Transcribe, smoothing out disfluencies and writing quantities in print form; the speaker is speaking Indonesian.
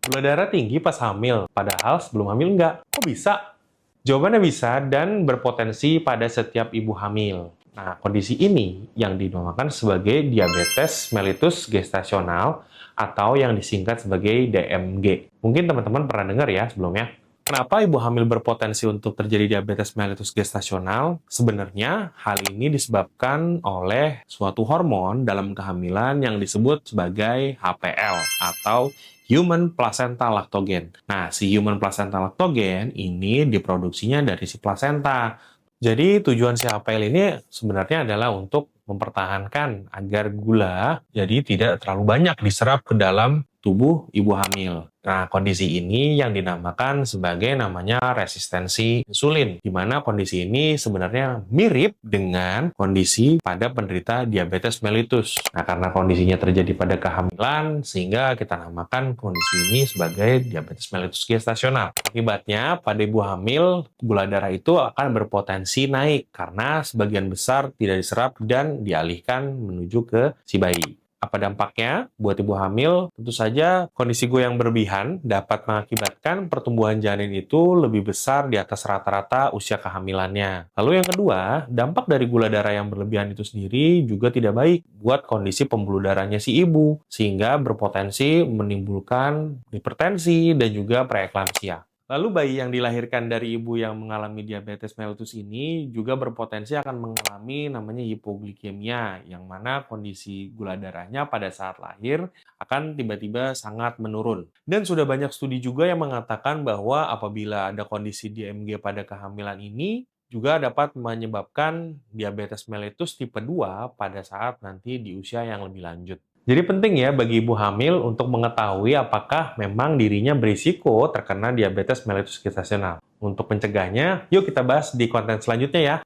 Gula darah tinggi pas hamil, padahal sebelum hamil enggak. Kok bisa? Jawabannya bisa dan berpotensi pada setiap ibu hamil. Nah, kondisi ini yang dinamakan sebagai diabetes mellitus gestasional atau yang disingkat sebagai DMG. Mungkin teman-teman pernah dengar ya sebelumnya. Kenapa ibu hamil berpotensi untuk terjadi diabetes mellitus gestasional? Sebenarnya hal ini disebabkan oleh suatu hormon dalam kehamilan yang disebut sebagai HPL atau Human Placenta Lactogen. Nah, si Human Placenta Lactogen ini diproduksinya dari si plasenta. Jadi tujuan si HPL ini sebenarnya adalah untuk mempertahankan agar gula jadi tidak terlalu banyak diserap ke dalam tubuh ibu hamil. Nah, kondisi ini yang dinamakan sebagai namanya resistensi insulin, di mana kondisi ini sebenarnya mirip dengan kondisi pada penderita diabetes mellitus. Nah, karena kondisinya terjadi pada kehamilan, sehingga kita namakan kondisi ini sebagai diabetes mellitus gestasional. Akibatnya, pada ibu hamil, gula darah itu akan berpotensi naik karena sebagian besar tidak diserap dan dialihkan menuju ke si bayi. Apa dampaknya buat ibu hamil? Tentu saja kondisi yang berlebihan dapat mengakibatkan pertumbuhan janin itu lebih besar di atas rata-rata usia kehamilannya. Lalu yang kedua, dampak dari gula darah yang berlebihan itu sendiri juga tidak baik buat kondisi pembuluh darahnya si ibu, sehingga berpotensi menimbulkan hipertensi dan juga preeklamsia. Lalu bayi yang dilahirkan dari ibu yang mengalami diabetes mellitus ini juga berpotensi akan mengalami namanya hipoglikemia, yang mana kondisi gula darahnya pada saat lahir akan tiba-tiba sangat menurun. Dan sudah banyak studi juga yang mengatakan bahwa apabila ada kondisi DMG pada kehamilan ini, juga dapat menyebabkan diabetes mellitus tipe 2 pada saat nanti di usia yang lebih lanjut. Jadi penting ya bagi ibu hamil untuk mengetahui apakah memang dirinya berisiko terkena diabetes mellitus gestasional. Untuk mencegahnya, yuk kita bahas di konten selanjutnya ya.